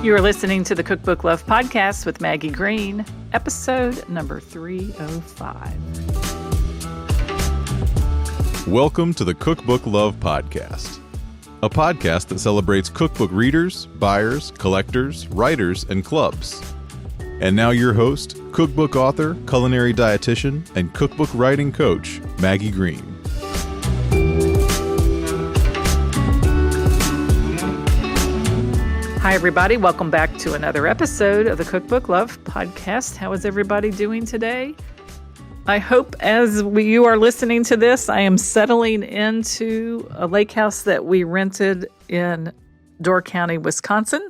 You are listening to the Cookbook Love Podcast with Maggie Green, episode number 305. Welcome to the Cookbook Love Podcast, a podcast that celebrates cookbook readers, buyers, collectors, writers, and clubs. And now your host, cookbook author, culinary dietitian, and cookbook writing coach, Maggie Green. Hi, everybody. Welcome back to another episode of the Cookbook Love Podcast. How is everybody doing today? I hope as you are listening to this, I am settling into a lake house that we rented in Door County, Wisconsin.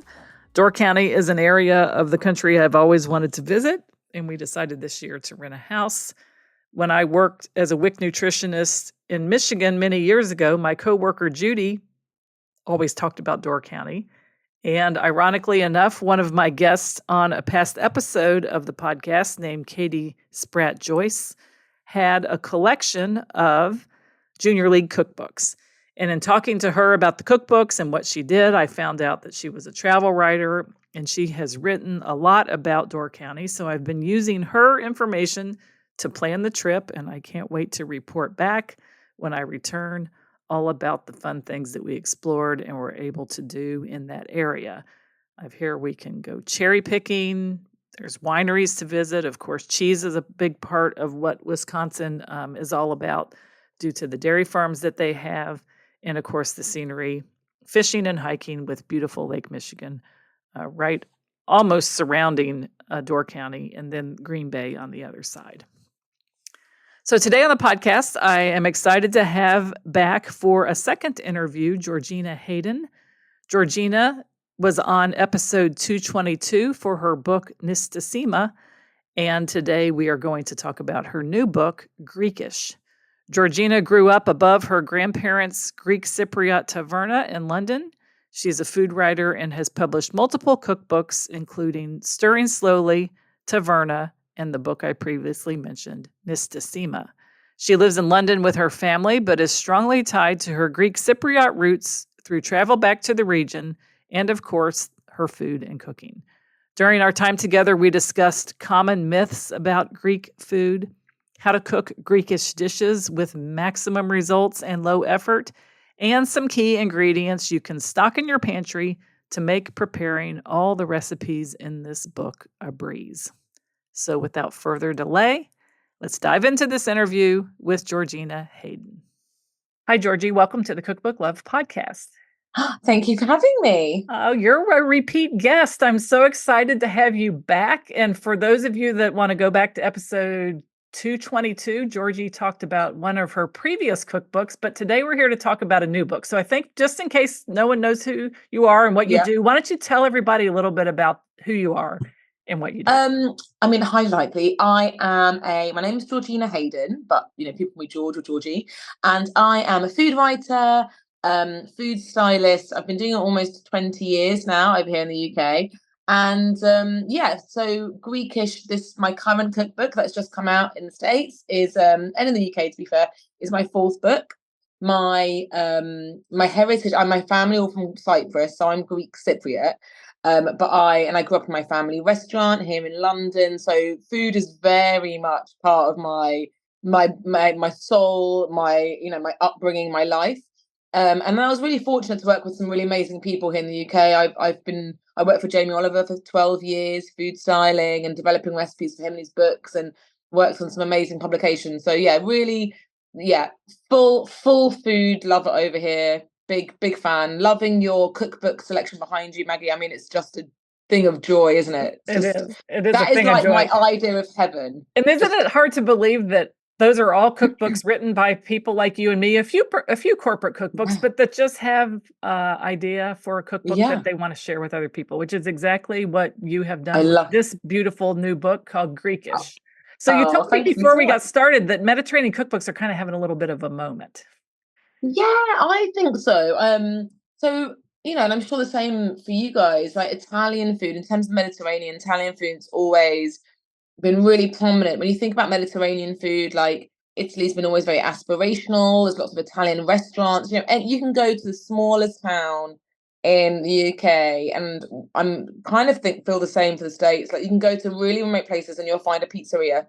Door County is an area of the country I've always wanted to visit, and we decided this year to rent a house. When I worked as a WIC nutritionist in Michigan many years ago, my coworker Judy always talked about Door County. And ironically enough, one of my guests on a past episode of the podcast named Katie Spratt-Joyce had a collection of Junior League cookbooks. And in talking to her about the cookbooks and what she did, I found out that she was a travel writer and she has written a lot about Door County. So I've been using her information to plan the trip, and I can't wait to report back when I return all about the fun things that we explored and were able to do in that area. I've heard we can go cherry picking. There's wineries to visit. Of course, cheese is a big part of what Wisconsin is all about due to the dairy farms that they have. And of course, the scenery, fishing and hiking with beautiful Lake Michigan, right almost surrounding Door County, and then Green Bay on the other side. So today on the podcast, I am excited to have back for a second interview, Georgina Hayden. Georgina was on episode 222 for her book, Nistisima, and today we are going to talk about her new book, Greekish. Georgina grew up above her grandparents' Greek-Cypriot Taverna in London. She's a food writer and has published multiple cookbooks, including Stirring Slowly, Taverna, and the book I previously mentioned, Nistisima. She lives in London with her family, but is strongly tied to her Greek-Cypriot roots through travel back to the region and, of course, her food and cooking. During our time together, we discussed common myths about Greek food, how to cook Greekish dishes with maximum results and low effort, and some key ingredients you can stock in your pantry to make preparing all the recipes in this book a breeze. So without further delay, let's dive into this interview with Georgina Hayden. Hi, Georgie. Welcome to the Cookbook Love Podcast. Thank you for having me. Oh, you're a repeat guest. I'm so excited to have you back. And for those of you that want to go back to episode 222, Georgie talked about one of her previous cookbooks, but today we're here to talk about a new book. So I think just in case no one knows who you are and what you do, why don't you tell everybody a little bit about who you are and what you do? Highly likely. My name is Georgina Hayden, but people call me George or Georgie, and I am a food writer, food stylist. I've been doing it almost 20 years now over here in the UK. And so Greekish, my current cookbook that's just come out in the States is, and in the UK to be fair, is my fourth book. My heritage, my family all from Cyprus, so I'm Greek-Cypriot. But I grew up in my family restaurant here in London, so food is very much part of my soul, my upbringing, my life. And I was really fortunate to work with some really amazing people here in the UK. I worked for Jamie Oliver for 12 years, food styling and developing recipes for him and his books, and worked on some amazing publications. So full food lover over here. Big fan. Loving your cookbook selection behind you, Maggie. I mean, it's just a thing of joy, isn't it? It is. It is. That is like my idea of heaven. And isn't it hard to believe that those are all cookbooks written by people like you and me? A few corporate cookbooks, but that just have idea for a cookbook that they want to share with other people, which is exactly what you have done. I love this beautiful new book called Greekish. So you told me before we got started that Mediterranean cookbooks are kind of having a little bit of a moment. Yeah, I think so. And I'm sure the same for you guys. Like Italian food, in terms of Mediterranean, Italian food's always been really prominent. When you think about Mediterranean food, like Italy's been always very aspirational. There's lots of Italian restaurants, and you can go to the smallest town in the UK, and I'm kind of feel the same for the States. Like, you can go to really remote places and you'll find a pizzeria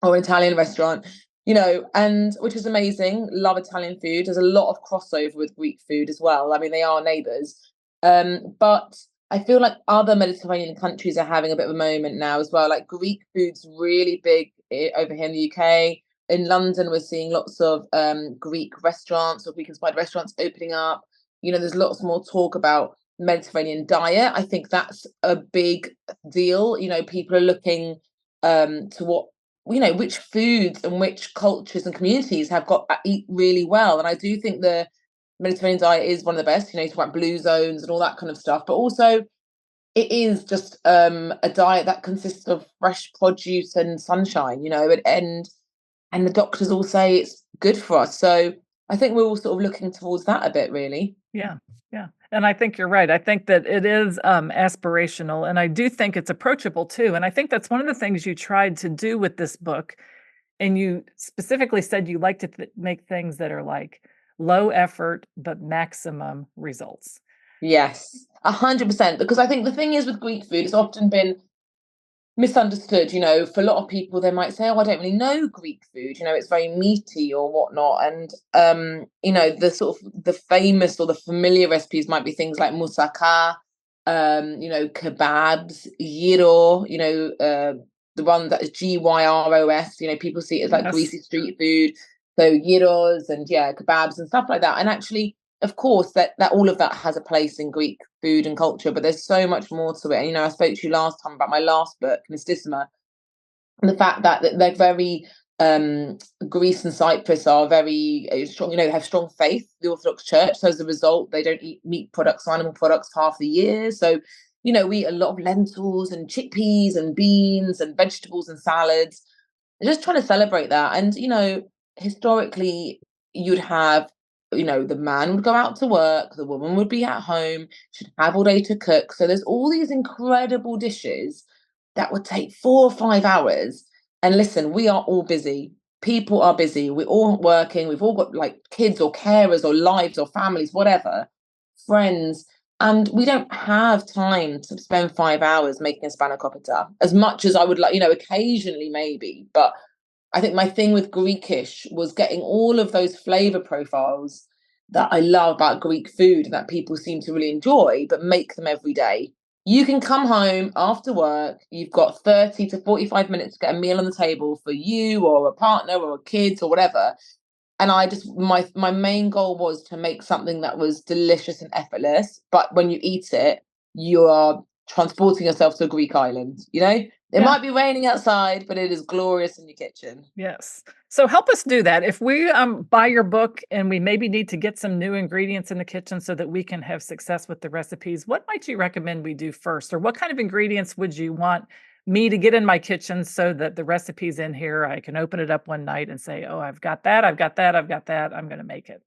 or an Italian restaurant, and which is amazing. Love Italian food. There's a lot of crossover with Greek food as well. I mean, they are neighbours. But I feel like other Mediterranean countries are having a bit of a moment now as well. Like, Greek food's really big over here in the UK. In London, we're seeing lots of Greek restaurants or Greek-inspired restaurants opening up. There's lots more talk about Mediterranean diet. I think that's a big deal. People are looking to what which foods and which cultures and communities have got eat really well. And I do think the Mediterranean diet is one of the best. You talk about blue zones and all that kind of stuff, but also it is just a diet that consists of fresh produce and sunshine. And the doctors all say it's good for us. So I think we're all sort of looking towards that a bit, really. Yeah. Yeah. And I think you're right. I think that it is aspirational, and I do think it's approachable too. And I think that's one of the things you tried to do with this book. And you specifically said you like to make things that are like low effort, but maximum results. Yes, 100%. Because I think the thing is with Greek food, it's often been misunderstood. For a lot of people, they might say, "Oh, I don't really know Greek food. It's very meaty or whatnot." And the sort of the famous or the familiar recipes might be things like moussaka, kebabs, gyro. The one that is gyros. People see it as like greasy street food. So gyros and kebabs and stuff like that. And actually, of course, that all of that has a place in Greek food and culture, but there's so much more to it. And I spoke to you last time about my last book, Nistisima, and the fact that they're very Greece and Cyprus are very strong. They have strong faith, the Orthodox Church. So as a result, they don't eat meat products or animal products half the year. So we eat a lot of lentils and chickpeas and beans and vegetables and salads. They're just trying to celebrate that. And historically, you'd have the man would go out to work, the woman would be at home, should have all day to cook. So there's all these incredible dishes that would take 4 or 5 hours. And listen, we are all busy. People are busy. We're all working. We've all got like kids or carers or lives or families, whatever, friends. And we don't have time to spend 5 hours making a spanakopita as much as I would like, occasionally maybe. But I think my thing with Greekish was getting all of those flavor profiles that I love about Greek food and that people seem to really enjoy, but make them every day. You can come home after work, you've got 30 to 45 minutes to get a meal on the table for you or a partner or kids or whatever. And my main goal was to make something that was delicious and effortless. But when you eat it, you are transporting yourself to a Greek island, It might be raining outside, but it is glorious in your kitchen. Yes. So help us do that. If we buy your book and we maybe need to get some new ingredients in the kitchen so that we can have success with the recipes, what might you recommend we do first? Or what kind of ingredients would you want me to get in my kitchen so that the recipe's in here, I can open it up one night and say, oh, I've got that, I've got that, I've got that, I'm going to make it?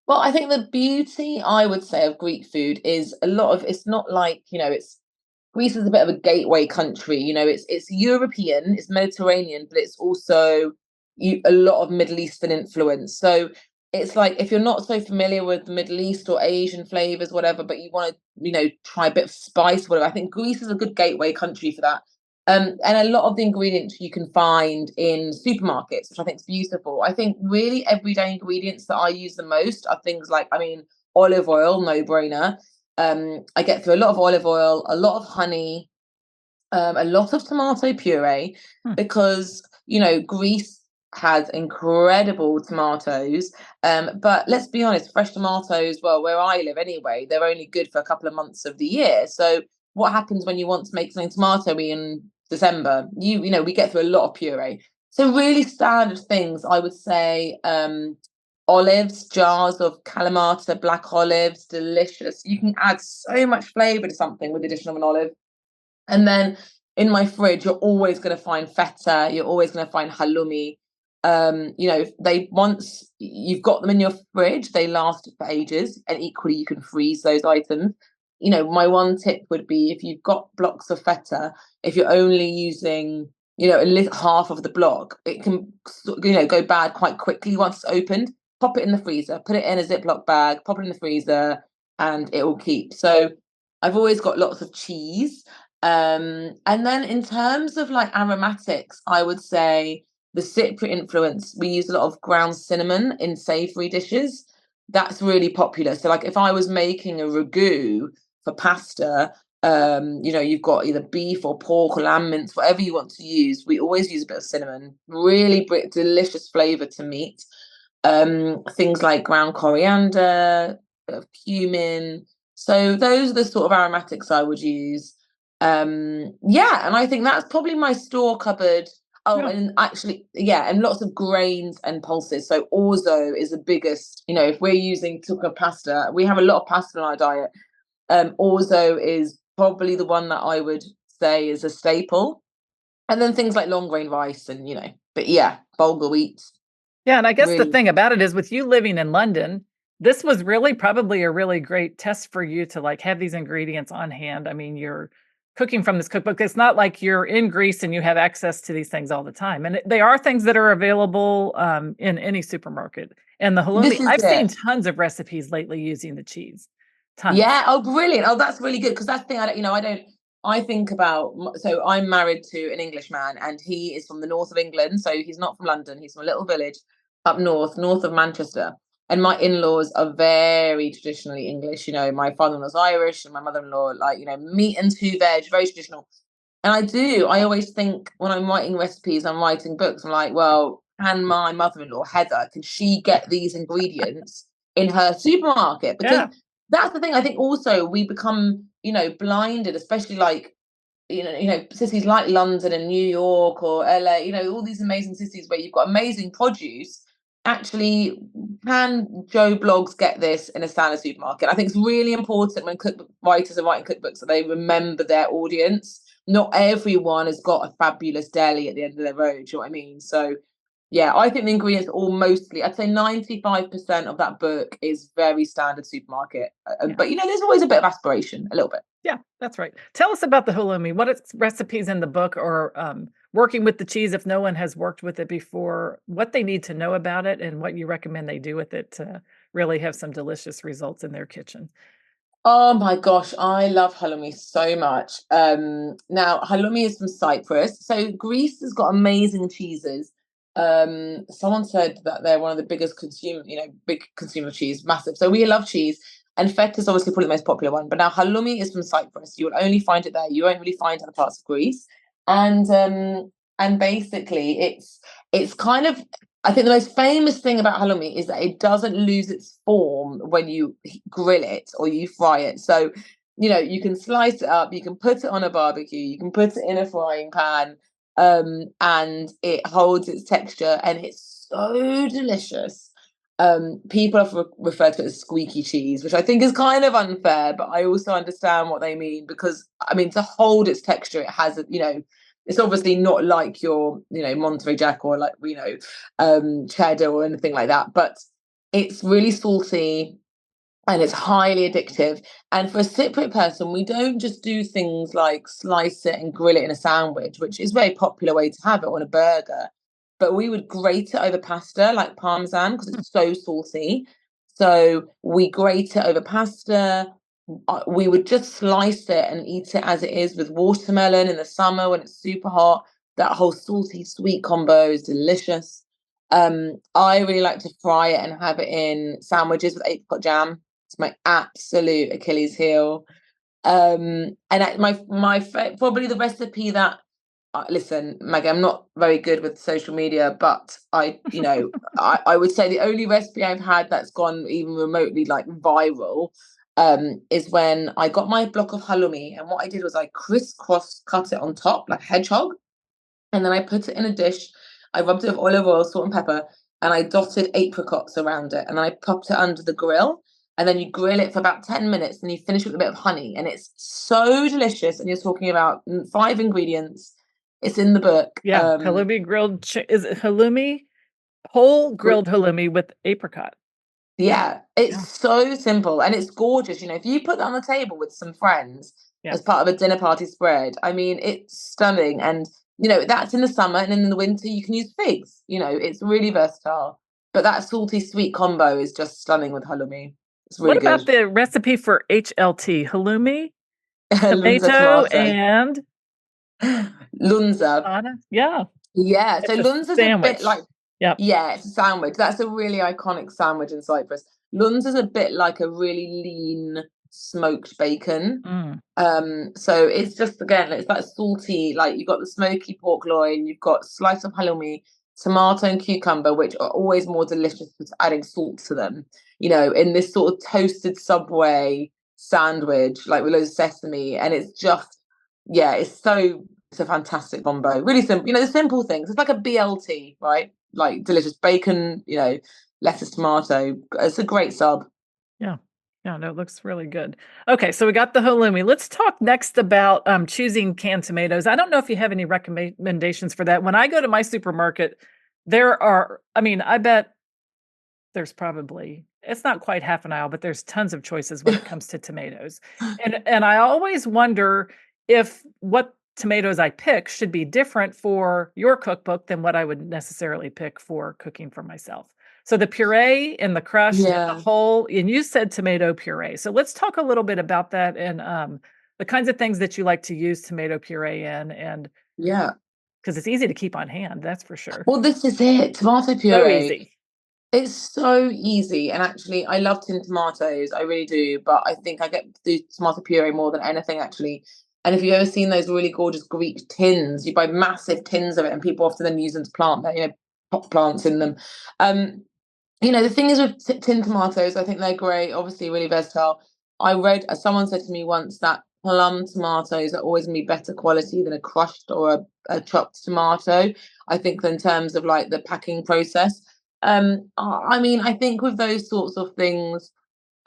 Well, I think the beauty, I would say, of Greek food is it's not like, Greece is a bit of a gateway country. It's European, it's Mediterranean, but it's also a lot of Middle Eastern influence. So it's like, if you're not so familiar with the Middle East or Asian flavors, whatever, but you want to, try a bit of spice, whatever, I think Greece is a good gateway country for that. And a lot of the ingredients you can find in supermarkets, which I think is beautiful. I think really everyday ingredients that I use the most are things like, olive oil, no brainer. I get through a lot of olive oil, a lot of honey, a lot of tomato puree, because Greece has incredible tomatoes. But let's be honest, fresh tomatoes, well, where I live anyway, they're only good for a couple of months of the year. So what happens when you want to make something tomatoey in December? We get through a lot of puree. So really standard things, I would say. Olives, jars of Kalamata, black olives, delicious. You can add so much flavor to something with the addition of an olive. And then in my fridge, you're always going to find feta. You're always going to find halloumi. Once you've got them in your fridge, they last for ages. And equally, you can freeze those items. My one tip would be, if you've got blocks of feta, if you're only using half of the block, it can go bad quite quickly once it's opened. Pop it in the freezer, put it in a Ziploc bag, pop it in the freezer, and it will keep. So I've always got lots of cheese. And then in terms of like aromatics, I would say the Cypriot influence, we use a lot of ground cinnamon in savory dishes. That's really popular. So like if I was making a ragu for pasta, you've got either beef or pork or lamb mince, whatever you want to use. We always use a bit of cinnamon, really delicious flavor to meat. Things like ground coriander, bit of cumin. So those are the sort of aromatics I would use. And I think that's probably my store cupboard. Oh, and actually, and lots of grains and pulses. So orzo is the biggest, if we're using to cook pasta, we have a lot of pasta in our diet. Orzo is probably the one that I would say is a staple. And then things like long grain rice and, bulgur wheat. Yeah, and I guess Really. the thing about it is with you living in London, this was really probably a really great test for you to like have these ingredients on hand. I mean, you're cooking from this cookbook. It's not like you're in Greece and you have access to these things all the time. And they are things that are available in any supermarket. And the halloumi, I've seen tons of recipes lately using the cheese. Tons. Yeah. Oh, brilliant. Oh, that's really good. Because that's the thing I think about, so I'm married to an Englishman and he is from the north of England. So he's not from London. He's from a little village up north of Manchester. And my in-laws are very traditionally English. My father-in-law's Irish and my mother-in-law, meat and 2 veg, very traditional. And I always think when I'm writing recipes, I'm writing books, I'm like, well, can my mother-in-law, Heather, can she get these ingredients in her supermarket? Because that's the thing. I think also we become, blinded, especially like, cities like London and New York or LA, all these amazing cities where you've got amazing produce. Actually, can Joe Blogs get this in a standard supermarket? I think it's really important when cookbook writers are writing cookbooks that they remember their audience. Not everyone has got a fabulous deli at the end of their road. Do you know what I mean? So, I think the ingredients are all mostly, I'd say 95% of that book is very standard supermarket. But, there's always a bit of aspiration, a little bit. Yeah, that's right. Tell us about the halloumi. What recipes in the book or working with the cheese if no one has worked with it before, what they need to know about it and what you recommend they do with it to really have some delicious results in their kitchen. Oh my gosh, I love halloumi so much. Now halloumi is from Cyprus. So Greece has got amazing cheeses. Someone said that they're one of the biggest big consumer of cheese, massive. So we love cheese. And feta is obviously probably the most popular one. But now halloumi is from Cyprus. You will only find it there. You won't really find it in other parts of Greece. And basically it's kind of, I think the most famous thing about halloumi is that it doesn't lose its form when you grill it or you fry it. So, you can slice it up, you can put it on a barbecue, you can put it in a frying pan, and it holds its texture and it's so delicious. People have referred to it as squeaky cheese, which I think is kind of unfair, but I also understand what they mean because, to hold its texture, it has, it's obviously not like your, Monterey Jack or like, cheddar or anything like that, but it's really salty and it's highly addictive. And for a Cypriot person, we don't just do things like slice it and grill it in a sandwich, which is a very popular way to have it on a burger. But we would grate it over pasta like parmesan because it's so salty. So we grate it over pasta. We would just slice it and eat it as it is with watermelon in the summer when it's super hot. That whole salty sweet combo is delicious. I really like to fry it and have it in sandwiches with apricot jam. It's my absolute Achilles heel. And probably the recipe that, listen, Maggie, I'm not very good with social media, but I would say the only recipe I've had that's gone even remotely like viral is when I got my block of halloumi, and what I did was I crisscross cut it on top like hedgehog, and then I put it in a dish. I rubbed it with olive oil, salt and pepper, and I dotted apricots around it, and I popped it under the grill. And then you grill it for about 10 minutes, and you finish with a bit of honey, and it's so delicious. And you're talking about 5 ingredients. It's in the book. Yeah, halloumi grilled. Is it halloumi? Whole grilled halloumi with apricot. Yeah, it's so simple and it's gorgeous. If you put that on the table with some friends as part of a dinner party spread, it's stunning. And, that's in the summer, and in the winter you can use figs. It's really versatile. But that salty sweet combo is just stunning with halloumi. It's What really about good. the recipe for HLT? Halloumi, Lunza tomato, tomato. and Lunza. yeah, Yeah. So it's a Lunza's a bit sandwich. like, Yep. yeah, it's a sandwich. That's a really iconic sandwich in Cyprus. Lunza's a bit like a really lean smoked bacon. Mm. So it's just, again, it's like salty, like you've got the smoky pork loin, you've got slice of halloumi, tomato and cucumber, which are always more delicious with adding salt to them, in this sort of toasted Subway sandwich, like with loads of sesame. And it's just, yeah, it's a fantastic combo. Really simple, the simple things. It's like a BLT, right? Like delicious bacon, lettuce, tomato. It's a great sub. Yeah. Yeah, no, it looks really good. Okay, so we got the halloumi. Let's talk next about choosing canned tomatoes. I don't know if you have any recommendations for that. When I go to my supermarket, I bet there's probably, it's not quite half an aisle, but there's tons of choices when it comes to tomatoes. And I always wonder if what tomatoes I pick should be different for your cookbook than what I would necessarily pick for cooking for myself. So the puree and the crushed and the Yeah. whole, and you said tomato puree. So let's talk a little bit about that and the kinds of things that you like to use tomato puree in, and Yeah. because it's easy to keep on hand, that's for sure. Well, this is it. Tomato So puree. easy. It's so easy. And actually, I love tin tomatoes. I really do. But I think I get the tomato puree more than anything, actually. And if you've ever seen those really gorgeous Greek tins, you buy massive tins of it, and people often then use them to plant their, pot plants in them. The thing is with tin tomatoes, I think they're great, obviously really versatile. I read, someone said to me once that plum tomatoes are always going to be better quality than a crushed or a chopped tomato. I think in terms of like the packing process. I think with those sorts of things,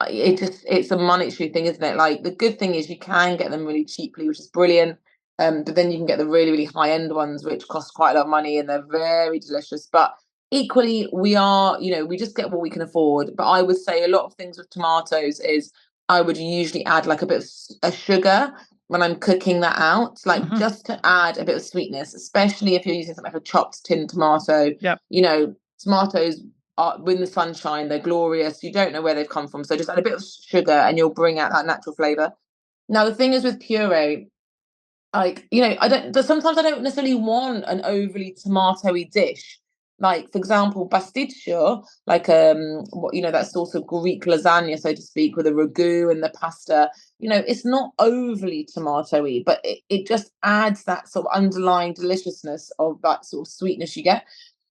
it's a monetary thing, isn't it? Like the good thing is you can get them really cheaply, which is brilliant. But then you can get the really, really high end ones, which cost quite a lot of money and they're very delicious. But equally, we just get what we can afford. But I would say a lot of things with tomatoes is I would usually add like a bit of sugar when I'm cooking that out, like just to add a bit of sweetness, especially if you're using something like a chopped tin tomato. Yep. Tomatoes are in the sunshine, they're glorious. You don't know where they've come from. So just add a bit of sugar and you'll bring out that natural flavor. Now, the thing is with puree, sometimes I don't necessarily want an overly tomatoey dish. Like, for example, pasticcio, like that sort of Greek lasagna, so to speak, with a ragu and the pasta. It's not overly tomatoey, but it just adds that sort of underlying deliciousness of that sort of sweetness you get.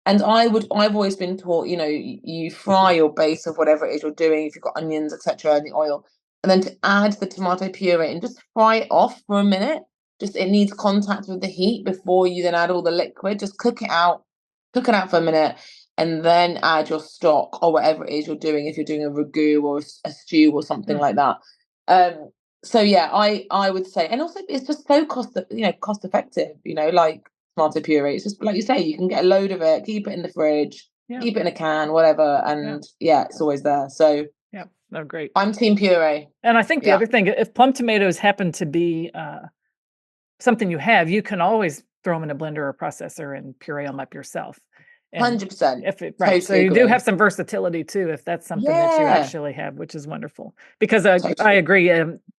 And I've always been taught, you fry your base of whatever it is you're doing, if you've got onions, etc., in the oil, and then to add the tomato puree and just fry it off for a minute. Just it needs contact with the heat before you then add all the liquid. Just cook it out for a minute, and then add your stock or whatever it is you're doing. If you're doing a ragu or a stew or something like that. So yeah, I would say, and also it's just so cost effective. Like tomato puree. It's just like you say, you can get a load of it, keep it in the fridge, keep it in a can, whatever, and it's always there. So yeah, no, great. I'm team puree. And I think the other thing, if plum tomatoes happen to be something you can always throw them in a blender or processor and puree them up yourself. 100%. Right. Totally So you agree. do have some versatility too, if that's something that you actually have, which is wonderful. Because I agree,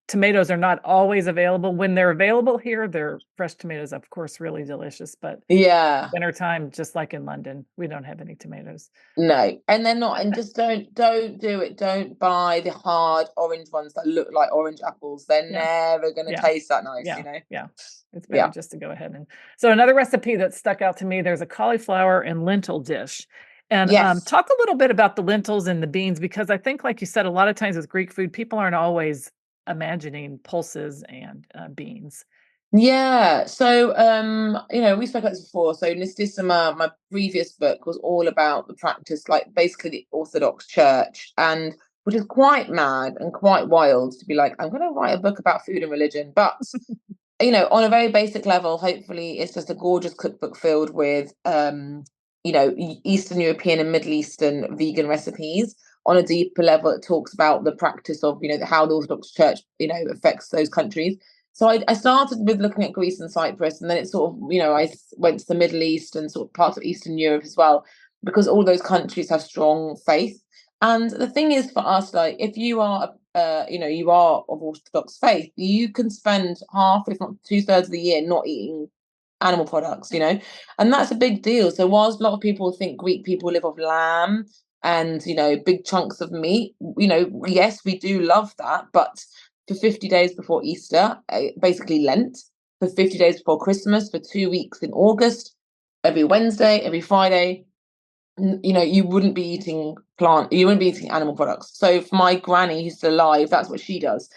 tomatoes are not always available. When they're available here, they're fresh tomatoes, of course, really delicious. But wintertime, just like in London, we don't have any tomatoes. No, and they're not. And just don't do it. Don't buy the hard orange ones that look like orange apples. They're never going to taste that nice, Yeah. It's better just to go ahead and. So another recipe that stuck out to me, there's a cauliflower and lentil dish. And talk a little bit about the lentils and the beans, because I think, like you said, a lot of times with Greek food, people aren't always imagining pulses and beans. Yeah. So, we spoke about this before. So Nistisima, my previous book, was all about the practice, like basically the Orthodox Church, and which is quite mad and quite wild to be like, I'm going to write a book about food and religion. But, on a very basic level, hopefully it's just a gorgeous cookbook filled with, Eastern European and Middle Eastern vegan recipes. On a deeper level, it talks about the practice of, how the Orthodox Church, affects those countries. So I started with looking at Greece and Cyprus, and then it sort of, I went to the Middle East and sort of parts of Eastern Europe as well, because all those countries have strong faith. And the thing is for us, like if you are, you are of Orthodox faith, you can spend half, if not 2/3 of the year not eating animal products, and that's a big deal. So whilst a lot of people think Greek people live off lamb and, big chunks of meat, yes, we do love that. But for 50 days before Easter, basically Lent, for 50 days before Christmas, for 2 weeks in August, every Wednesday, every Friday, you wouldn't be eating animal products. So for my granny who's still alive, that's what she does.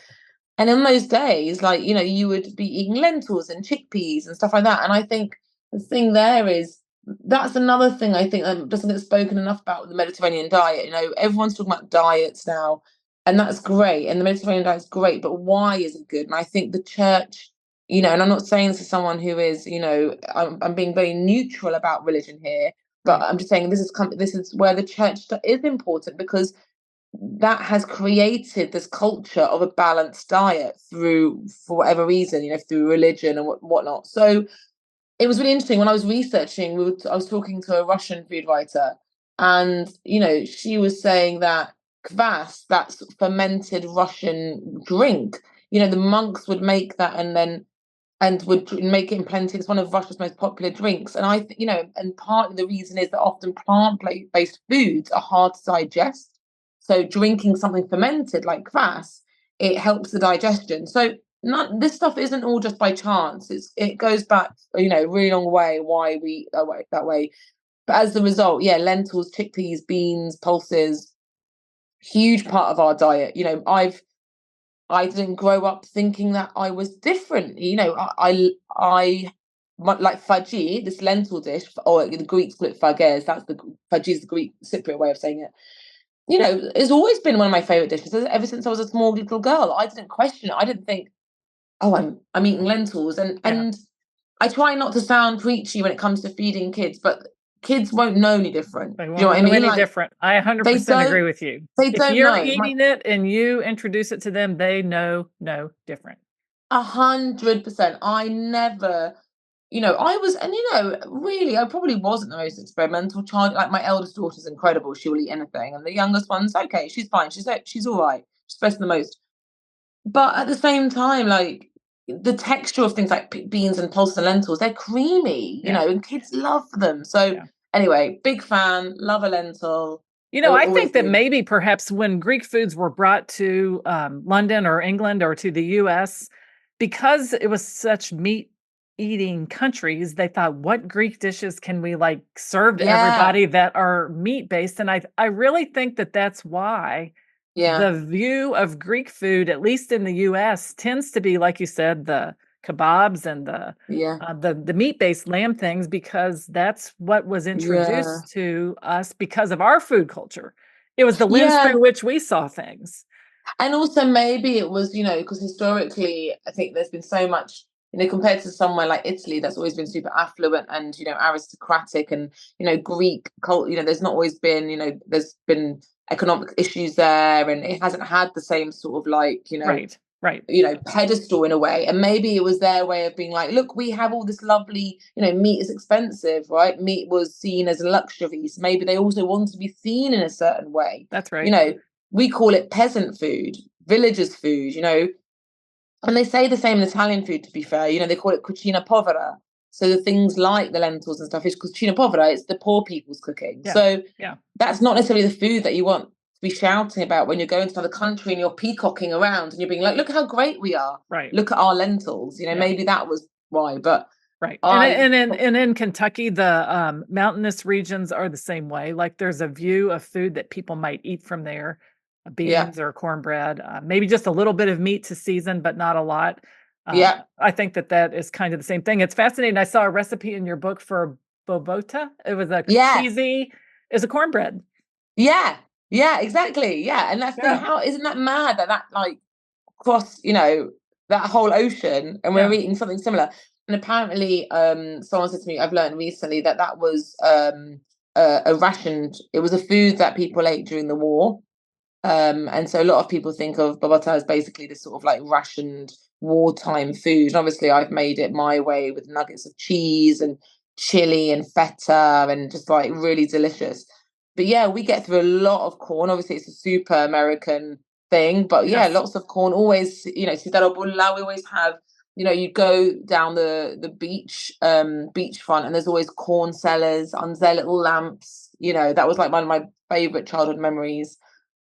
And in those days, like, you would be eating lentils and chickpeas and stuff like that. And I think the thing there is, that's another thing I think that doesn't get spoken enough about with the Mediterranean diet. Everyone's talking about diets now, and that's great. And the Mediterranean diet is great, but why is it good? And I think the church, and I'm not saying this as someone who is, I'm being very neutral about religion here, but I'm just saying this is where the church is important, because that has created this culture of a balanced diet for whatever reason, through religion and whatnot. So it was really interesting when I was researching. I was talking to a Russian food writer, and she was saying that kvass, that's fermented Russian drink. The monks would make that and would make it in plenty. It's one of Russia's most popular drinks. And and part of the reason is that often plant-based foods are hard to digest. So drinking something fermented like kvass, it helps the digestion. So this stuff isn't all just by chance. It goes back, a really long way why we eat that way. But as the result, yeah, lentils, chickpeas, beans, pulses, huge part of our diet. I didn't grow up thinking that I was different. I like fudgy, this lentil dish, or the Greeks call it fages. Fudgy is the Greek-Cypriot way of saying it. It's always been one of my favorite dishes ever since I was a small little girl. I didn't question it. I didn't think, oh, I'm eating lentils, and I try not to sound preachy when it comes to feeding kids, but kids won't know any different. They Do you won't know what I know mean? any different. I They 100% agree don't. with you. They If don't you're know. eating it and you introduce it to them, they know no different. 100%. I never, really, I probably wasn't the most experimental child. Like my eldest daughter's incredible; she'll eat anything, and the youngest one's okay. She's fine. She's all right. She's best the most. But at the same time, like the texture of things like beans and pulse and lentils, they're creamy, and kids love them. So anyway, big fan, love a lentil. I Always think that do. maybe perhaps when Greek foods were brought to London or England or to the US, because it was such meat eating countries, they thought, what Greek dishes can we serve to Yeah, everybody that are meat based? And I really think that that's why yeah, the view of Greek food, at least in the US, tends to be, like you said, the kebabs and yeah, the meat-based lamb things, because that's what was yeah, introduced to us because of our food culture. It was the lens yeah. through which we saw things. And also maybe it was, because historically, I think there's been so much, compared to somewhere like Italy, that's always been super affluent and, aristocratic, and, Greek cult, there's not always been, there's been economic issues there, and it hasn't had the same sort of Right, right. pedestal in a way. And maybe it was their way of being like, look, we have all this lovely, meat is expensive, right? Meat was seen as a luxury. So maybe they also want to be seen in a certain way. That's You right. know, we call it peasant food, villagers' food, and they say the same in Italian food, to be fair. They call it cucina povera. So the things like the lentils and stuff is cucina povera, it's the poor people's cooking. Yeah, So yeah. that's not necessarily the food that you want to be shouting about when you're going to another country and you're peacocking around and you're being like, look how great we are. Right. Look at our lentils. Yeah. Maybe that was why. But Right. I And in Kentucky, the mountainous regions are the same way. Like there's a view of food that people might eat from there, yeah, beans or cornbread, maybe just a little bit of meat to season, but not a lot. yeah, I think that is kind of the same thing. It's fascinating. I saw a recipe in your book for bobota. It was a yeah, cheesy, is a cornbread. yeah, yeah, exactly. Yeah. And that's the thing, Yeah, how isn't that mad that like cross, that whole ocean, and we're yeah, eating something similar. And apparently, someone said to me, I've learned recently that was a rationed. It was a food that people ate during the war. And so a lot of people think of babata as basically this sort of like rationed wartime food. And obviously, I've made it my way with nuggets of cheese and chili and feta and just like really delicious. yeah, we get through a lot of corn. Obviously, it's a super American thing, but yeah, Yes. lots of corn. Always, you know, sidero bulla. We always have, you know, you go down the beachfront, and there's always corn sellers on their little lamps. You know, that was like one of my favorite childhood memories.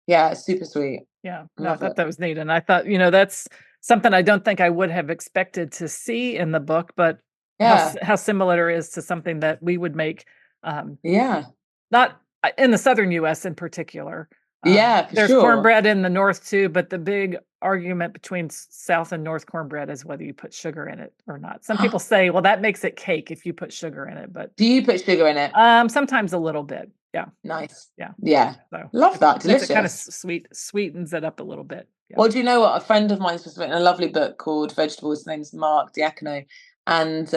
Yeah, it's super sweet. Yeah. No, I Love thought it. that was neat. And I thought, that's something I don't think I would have expected to see in the book, but Yeah, how similar it is to something that we would make, um, yeah, not in the southern US in particular. yeah, for There's sure. cornbread in the north too, but the big argument between south and north cornbread is whether you put sugar in it or not. Some people say, well, that makes it cake if you put sugar in it, but Do you put sugar in it? sometimes a little bit. Yeah. Nice. Yeah. Yeah, So love that. makes it kind of Delicious. sweetens it up a little bit. Yeah. Well, do you know what? A friend of mine's just written a lovely book called Vegetables. His name's Mark Diacono. And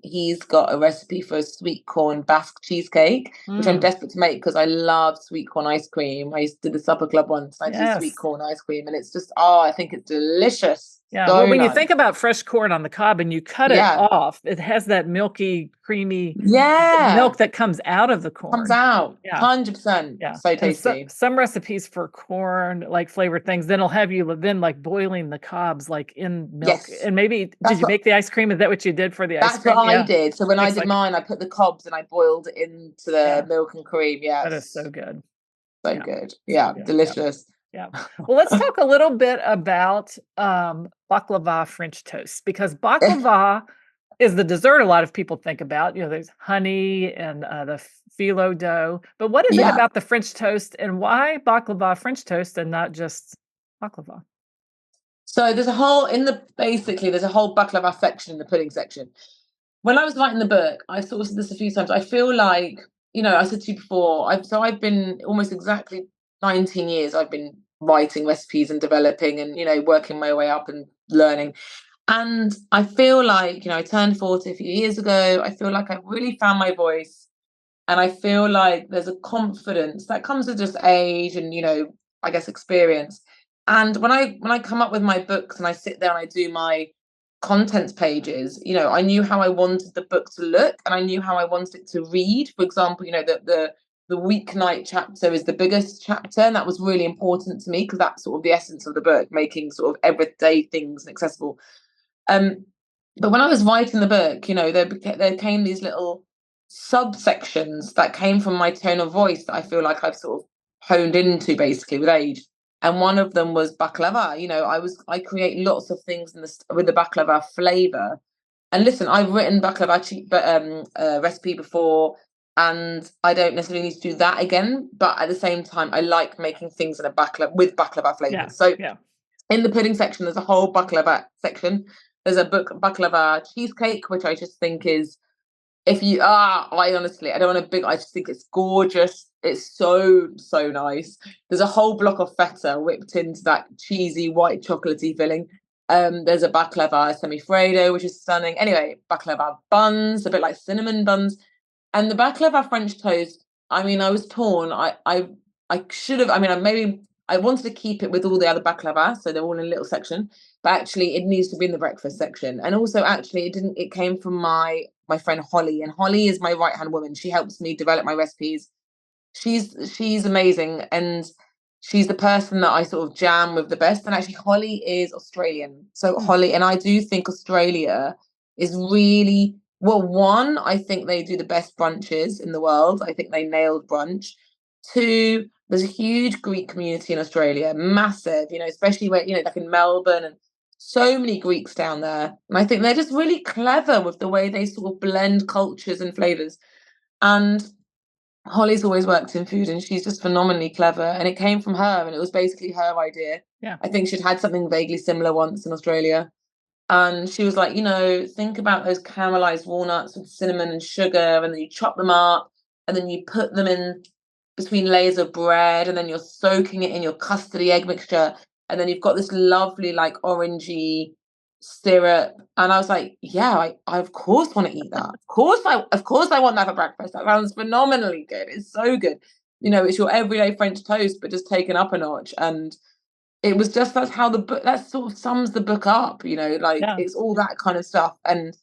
he's got a recipe for a sweet corn Basque cheesecake, which I'm Mm, desperate to make because I love sweet corn ice cream. I used to do the supper club once, and I do sweet yes. corn ice cream, and it's just, oh, I think it's delicious. Yeah. Well, So when you nice. think about fresh corn on the cob and you cut it Yeah. off, it has that milky, creamy Yeah. milk that comes out of the Comes corn. out. Yeah. 100%. Yeah, So and tasty. some recipes for corn, like, flavored things, then will have you then, like, boiling the cobs, like, in milk, Yes. and maybe did That's you what make the ice cream? Is that what you did for the ice That's what cream? I Yeah. did. So when I Makes, did like, mine, I put the cobs and I boiled it into the yeah, milk and cream. that is Yes. so good. So Yeah, good. so Yeah, good, yeah, delicious. yeah. Well, let's talk a little bit about, baklava French toast, because baklava is the dessert a lot of people think about. There's honey and, the phyllo dough, but what is it Yeah. about the French toast, and why baklava French toast and not just baklava? So there's a whole baklava section in the pudding section. When I was writing the book, I sort of said this a few times. I feel like, I said to you before, I've been almost exactly 19 years. I've been writing recipes and developing and, working my way up and learning. And I feel like, I turned 40 a few years ago. I feel like I've really found my voice. And I feel like there's a confidence that comes with just age and, I guess experience. And when I come up with my books and I sit there and I do my contents pages, I knew how I wanted the book to look and I knew how I wanted it to read. For example, the weeknight chapter is the biggest chapter, and that was really important to me because that's sort of the essence of the book, making sort of everyday things accessible. But when I was writing the book, there came these little subsections that came from my tone of voice that I feel like I've sort of honed into basically with age. And one of them was baklava. I create lots of things with the baklava flavor. And listen, I've written recipe before, and I don't necessarily need to do that again. But at the same time, I like making things in a baklava with baklava Yeah, flavors. So yeah. in the pudding section, there's a whole baklava section. There's a book baklava cheesecake, which I just think is, I don't want to I just think it's gorgeous. It's so, so nice. There's a whole block of feta whipped into that cheesy white chocolatey filling. There's a baklava semifreddo, which is stunning. Anyway, baklava buns, a bit like cinnamon buns. And the baklava French toast, I mean, I was torn. I should have, maybe I wanted to keep it with all the other baklava, so they're all in a little section. But actually, it needs to be in the breakfast section. And also, actually, it came from my friend Holly, and Holly is my right hand woman. She helps me develop my recipes. She's amazing, and she's the person that I sort of jam with the best. And actually, Holly is Australian, so Mm, Holly, and I do think Australia is really well. One, I think they do the best brunches in the world. I think they nailed brunch. Two, there's a huge Greek community in Australia, massive. Especially where like in Melbourne and so many Greeks down there. And I think they're just really clever with the way they sort of blend cultures and flavors. And Holly's always worked in food and she's just phenomenally clever. And it came from her and it was basically her idea. yeah. I think she'd had something vaguely similar once in Australia. And she was like, think about those caramelized walnuts with cinnamon and sugar, and then you chop them up and then you put them in between layers of bread, and then you're soaking it in your custardy egg mixture. And then you've got this lovely, like, orangey syrup. And I was like, yeah, I of course want to eat that. Of course I want that for breakfast. That sounds phenomenally good. It's so good. It's your everyday French toast, but just taken up a notch. And it was just, that's how the book, that sort of sums the book up, like Yeah. it's all that kind of stuff. And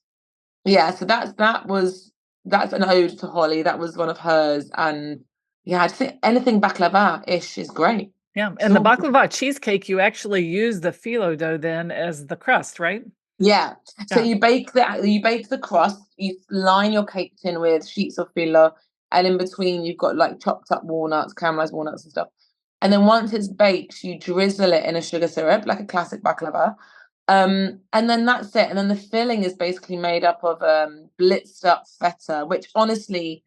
yeah, so that's an ode to Holly. That was one of hers. And Yeah, I think anything baklava-ish is great. Yeah, and the So baklava cheesecake, you actually use the phyllo dough then as the crust, right? yeah. So Yeah. you bake the crust, you line your cake tin with sheets of filo, and in between you've got like chopped up walnuts, caramelized walnuts and stuff. And then once it's baked, you drizzle it in a sugar syrup, like a classic baklava. And then that's it. And then the filling is basically made up of blitzed up feta, which honestly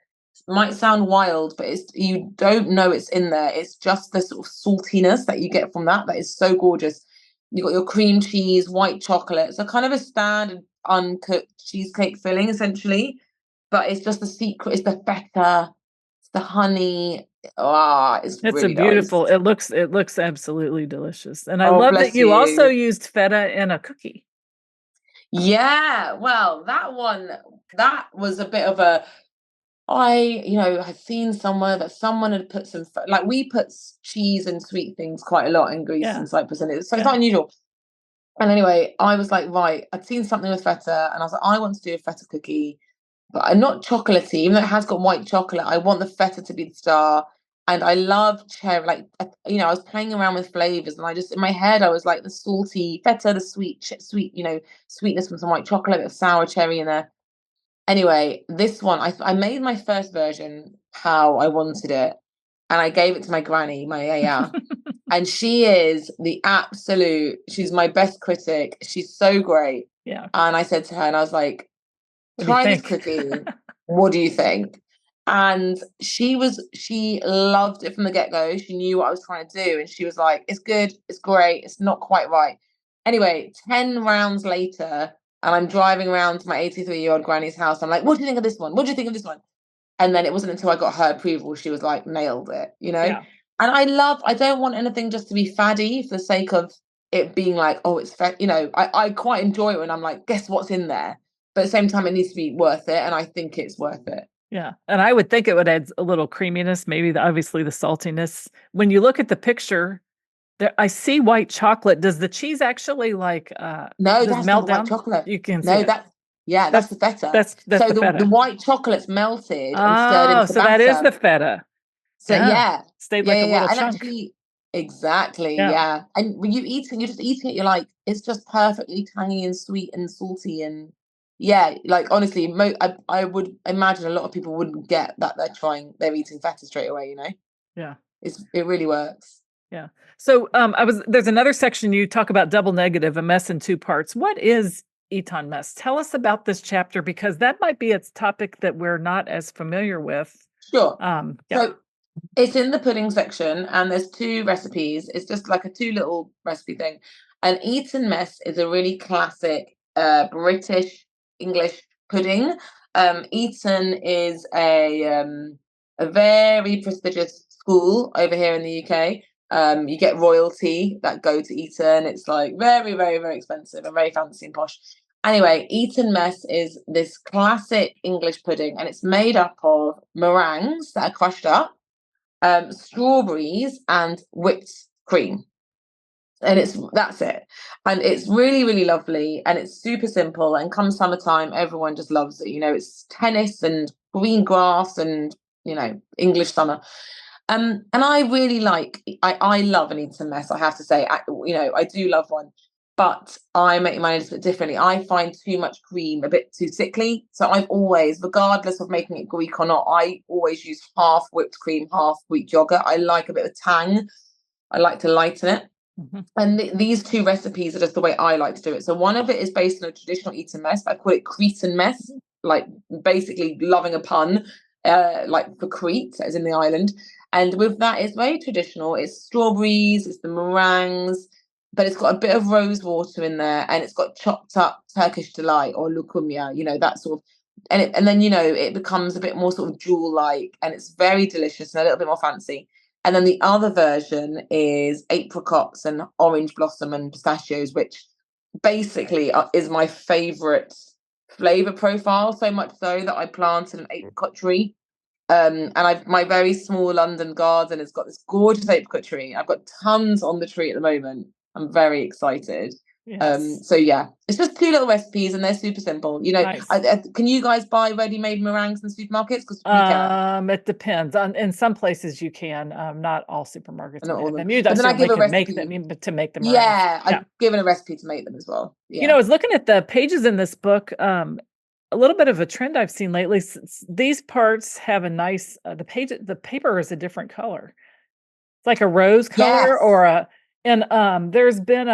might sound wild, but it's you don't know it's in there. It's just the sort of saltiness that you get from that is so gorgeous. You got your cream cheese, white chocolate, so kind of a standard uncooked cheesecake filling essentially, but it's just the secret. It's the feta, it's the honey. Ah, it's It's a really nice. beautiful, it looks absolutely delicious. And I Oh, love that bless you also you. used feta in a cookie. Yeah, well, that was a bit of a had seen somewhere that someone had put like we put cheese and sweet things quite a lot in Greece Yeah. and Cyprus, and it's Yeah. not unusual. And anyway, I was like, right, I'd seen something with feta, and I was like, I want to do a feta cookie, but I'm not chocolatey, even though it has got white chocolate. I want the feta to be the star. And I love cherry, like, I was playing around with flavors, and I just, in my head, I was like the salty feta, the sweet, sweetness from some white chocolate, a bit of sour cherry in there. Anyway, this one, I made my first version how I wanted it, and I gave it to my granny, my yaya, and she's my best critic. She's so great. Yeah. And I said to her, and I was like, What do you try this think? cookie. What do you think? And she loved it from the get-go. She knew what I was trying to do. And she was like, it's good, it's great, it's not quite right. Anyway, 10 rounds later, and I'm driving around to my 83-year-old granny's house. I'm like, what do you think of this one? What do you think of this one? And then it wasn't until I got her approval, she was like, nailed it. Yeah. And I don't want anything just to be faddy for the sake of it being like, oh, it's fat. I quite enjoy it when I'm like, guess what's in there? But at the same time, it needs to be worth it. And I think it's worth it. Yeah. And I would think it would add a little creaminess, maybe obviously the saltiness. When you look at the picture, there I see white chocolate. Does the cheese actually No, does that's not melt the white down? chocolate. You can see No, it. that's That's the feta. that's So the the feta. white chocolate's melted and stirred Oh, into the so that is batter. the feta. So Yeah. yeah, Stayed yeah, like yeah, a yeah. little And chunk. actually, exactly, Yeah. yeah. And when you're just eating it, you're like, it's just perfectly tangy and sweet and salty and yeah, like honestly, I would imagine a lot of people wouldn't get that they're eating feta straight away. Yeah. It really works. Yeah. So there's another section you talk about double negative, a mess in two parts. What is Eton mess? Tell us about this chapter because that might be a topic that we're not as familiar with. Sure. Yeah. So it's in the pudding section, and there's two recipes. It's just like a two little recipe thing. And Eton mess is a really classic British English pudding. Eton is a very prestigious school over here in the UK. You get royalty that go to Eton. It's like very, very, very expensive and very fancy and posh. Anyway, Eton mess is this classic English pudding, and it's made up of meringues that are crushed up, strawberries, and whipped cream. And that's it. And it's really, really lovely, and it's super simple. And come summertime, everyone just loves it. It's tennis and green grass and English summer. And I really I love an Eton mess, I have to say. I do love one, but I make mine a little bit differently. I find too much cream a bit too sickly. So I've always, regardless of making it Greek or not, I always use half whipped cream, half Greek yogurt. I like a bit of tang. I like to lighten it. Mm-hmm. And these two recipes are just the way I like to do it. So one of it is based on a traditional Eton mess. I call it Cretan mess, like basically loving a pun, like for Crete, as in the island. And with that, it's very traditional. It's strawberries, it's the meringues, but it's got a bit of rose water in there, and it's got chopped up Turkish delight or lukumia, that sort of. And then it becomes a bit more sort of jewel-like, and it's very delicious and a little bit more fancy. And then the other version is apricots and orange blossom and pistachios, which basically is my favorite flavor profile, so much so that I planted an apricot tree. And my very small London garden has got this gorgeous apricot tree. I've got tons on the tree at the moment. I'm very excited. Yes. So yeah, it's just 2 little recipes and they're super simple. Nice. Can you guys buy ready-made meringues in supermarkets? Because we can. It depends. In some places you can, not all supermarkets Not would all have of them. them. You But then I certainly give a can make them, recipe. but to make the meringues. Yeah, Yeah. I've given a recipe to make them as well. I Yeah. was looking at the pages in this book, a little bit of a trend I've seen lately. These parts have a nice, the paper is a different color. It's like a rose color Yes. there's been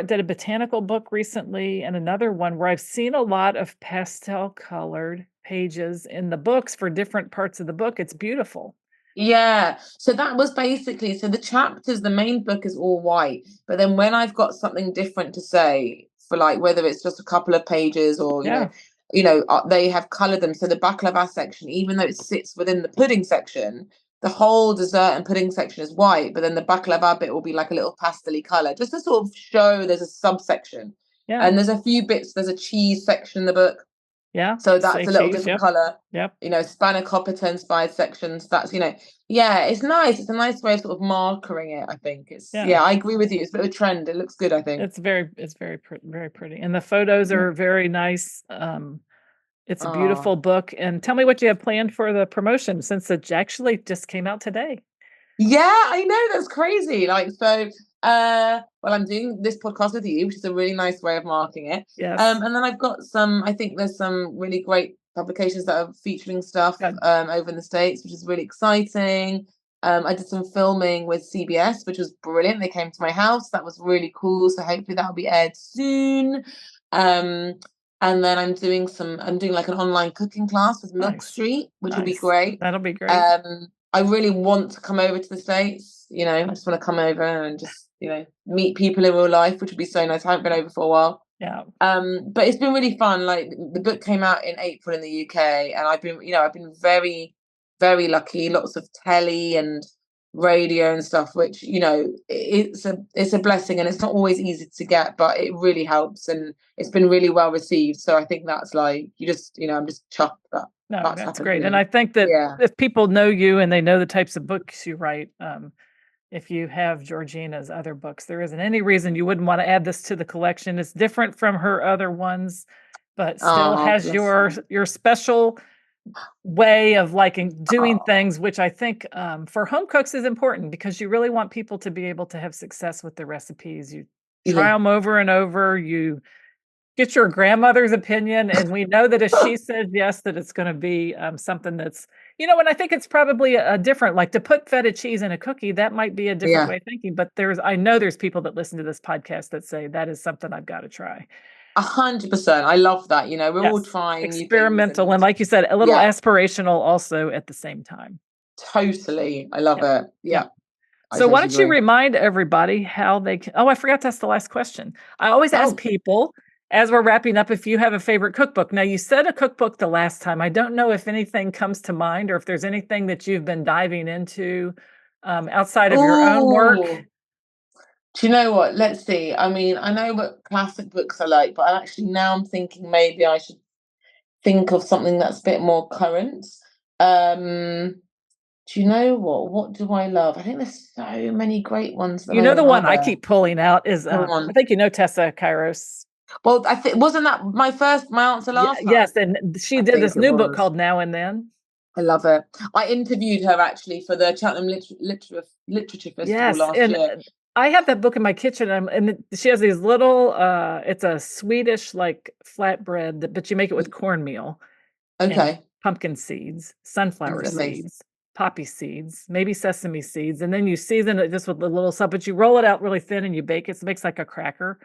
did a botanical book recently and another one where I've seen a lot of pastel colored pages in the books for different parts of the book. It's beautiful. Yeah. So that was basically, so the main book is all white, but then when I've got something different to say for like whether it's just a couple of pages or Yeah. they have colored them. So the baklava section, even though it sits within the pudding section, the whole dessert and pudding section is white, but then the baklava bit will be like a little pastel color, just to sort of show there's a subsection. Yeah. And there's a few bits. There's a cheese section in the book. Yeah. So that's a little cheese, different yep. color. Yep. Spanakopita inspired sections. That's, yeah, it's nice. It's a nice way of sort of markering it, I think. Yeah, I agree with you. It's a bit of a trend. It looks good, I think. It's very very pretty. And the photos are very nice. It's a beautiful book. And tell me what you have planned for the promotion since it actually just came out today. Yeah, I know, that's crazy. Well, I'm doing this podcast with you, which is a really nice way of marking it. Yes. And then I've got I think there's some really great publications that are featuring stuff over in the States, which is really exciting. I did some filming with CBS, which was brilliant. They came to my house. That was really cool. So hopefully that'll be aired soon. And then I'm doing like an online cooking class with Milk Street, which will be great. That'll be great. I really want to come over to the States. I just want to come over and just, meet people in real life, which would be so nice. I haven't been over for a while. Yeah. But it's been really fun. Like the book came out in April in the UK, and I've been very, very lucky. Lots of telly and radio and stuff, which it's a blessing, and it's not always easy to get, but it really helps, and it's been really well received. So I think that's like I'm just chuffed that. No, that's happened, great. And I think that if people know you and they know the types of books you write, if you have Georgina's other books, there isn't any reason you wouldn't want to add this to the collection. It's different from her other ones, but still has your special way of doing things, which I think for home cooks is important because you really want people to be able to have success with the recipes. You try them over and over. You get your grandmother's opinion, and we know that if she says yes, that it's going to be something that's, and I think it's probably a different, like to put feta cheese in a cookie, that might be a different way of thinking, but I know there's people that listen to this podcast that say that is something I've got to try. 100%. I love that. We're all trying experimental and like you said, a little aspirational also at the same time. Totally. I love it. Yeah. So why don't you remind everybody how they can, I forgot to ask the last question. I always ask people as we're wrapping up, if you have a favorite cookbook. Now, you said a cookbook the last time. I don't know if anything comes to mind or if there's anything that you've been diving into outside of your own work. Do you know what? Let's see. I mean, I know what classic books are like, but I'm thinking maybe I should think of something that's a bit more current. Do you know what? What do I love? I think there's so many great ones. The one I keep pulling out is, I think Tessa Kairos. Well, I think wasn't that my answer last time? Yes, and she did this new book called Now and Then. I love it. I interviewed her actually for the Cheltenham Literature Festival last year. I have that book in my kitchen, and she has these little. It's a Swedish flatbread, but you make it with cornmeal. Okay. Pumpkin seeds, sunflower seeds, poppy seeds, maybe sesame seeds, and then you season it just with a little salt. But you roll it out really thin and you bake it. So it makes like a cracker.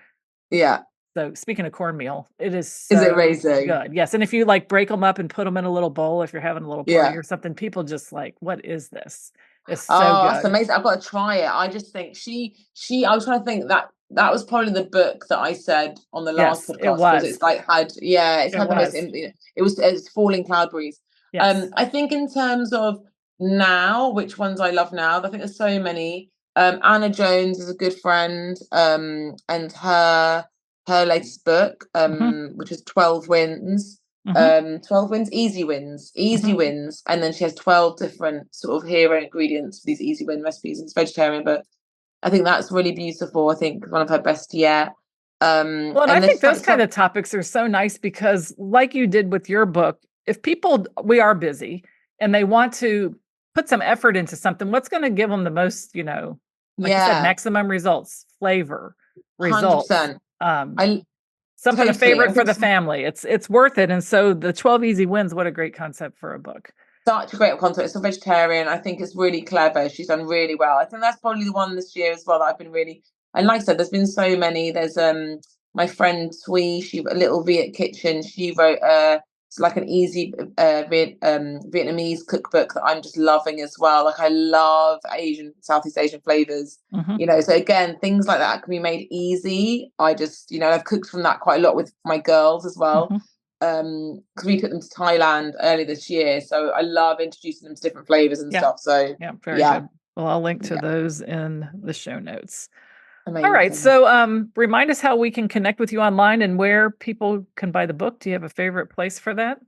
Yeah. So speaking of cornmeal, it is so amazing. Good. Yes. And if you break them up and put them in a little bowl, if you're having a little party or something, people just what is this? It's so good. That's amazing. I've got to try it. I just think I was trying to think that was probably the book that I said on the last podcast. It was. It's had the most, it's Falling Cloudberries. Yes. I think in terms of now, which ones I love now, I think there's so many. Anna Jones is a good friend, and her latest book, which is 12 Wins. 12 wins, easy wins, and then she has 12 different sort of hero ingredients for these easy win recipes. It's vegetarian, but I think that's really beautiful. I think one of her best yet. Well, and I think those kind of topics are so nice because, like you did with your book, if we are busy and they want to put some effort into something, what's going to give them the most, you said, maximum results, flavor, results. 100%. Something a favorite for the family. It's worth it. And so the 12 Easy Wins, what a great concept for a book. Such a great concept. It's a vegetarian. I think it's really clever. She's done really well. I think that's probably the one this year as well that I've been really, and like I said, there's been so many. There's my friend Twee, a little Viet kitchen. She wrote it's like an easy Vietnamese cookbook that I'm just loving as well. Like I love Southeast Asian flavors, so again, things like that can be made easy. I just, I've cooked from that quite a lot with my girls as well. Because we took them to Thailand early this year, so I love introducing them to different flavors and stuff. So very good. Well, I'll link to those in the show notes. Amazing. All right, so remind us how we can connect with you online and where people can buy the book. Do you have a favorite place for that?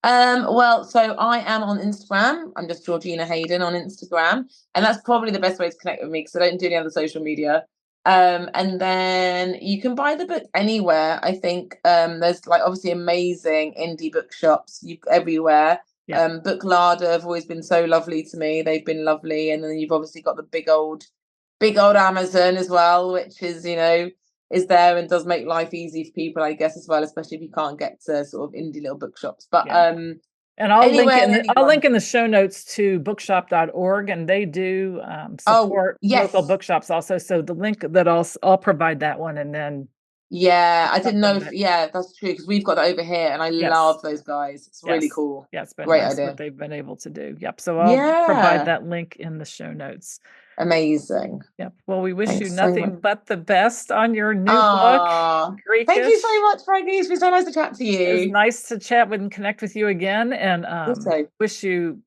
Well, so I am on Instagram. I'm just Georgina Hayden on Instagram, and that's probably the best way to connect with me because I don't do any other social media. And then you can buy the book anywhere. I think there's like obviously amazing indie bookshops everywhere. Book Larder have always been so lovely to me. They've been lovely. And then you've obviously got the big old Amazon as well, which is, is there and does make life easy for people, I guess, as well, especially if you can't get to sort of indie little bookshops. But and I'll link in the show notes to bookshop.org, and they do support local bookshops also. So the link that I'll provide that one, and then I didn't know if that's true because we've got that over here, and I love those guys. It's really cool. Yeah, it's been great idea what they've been able to do. Yep. So I'll provide that link in the show notes. Amazing. Yep. Well, we wish you nothing but the best on your new book, Greekish. Thank you so much, Frankie. It's been so nice to chat to you. It was nice to chat and connect with you again, and wish you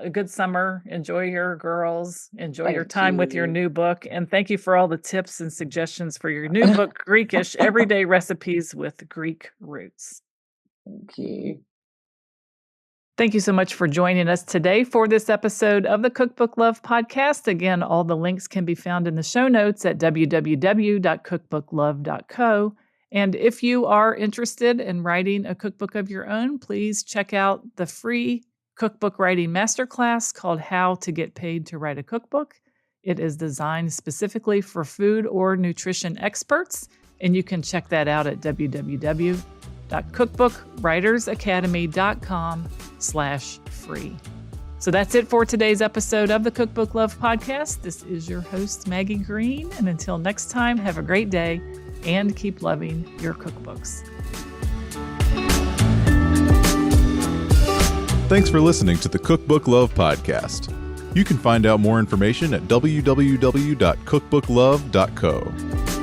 a good summer. Enjoy your girls. Enjoy your time with your new book, and thank you for all the tips and suggestions for your new book, Greekish: Everyday Recipes with Greek Roots. Thank you. Thank you so much for joining us today for this episode of the Cookbook Love podcast. Again, all the links can be found in the show notes at www.cookbooklove.co. And if you are interested in writing a cookbook of your own, please check out the free cookbook writing masterclass called How to Get Paid to Write a Cookbook. It is designed specifically for food or nutrition experts, and you can check that out at www.cookbookwritersacademy.com/free. So that's it for today's episode of the Cookbook Love podcast. This is your host, Maggie Green. And until next time, have a great day and keep loving your cookbooks. Thanks for listening to the Cookbook Love podcast. You can find out more information at www.cookbooklove.co.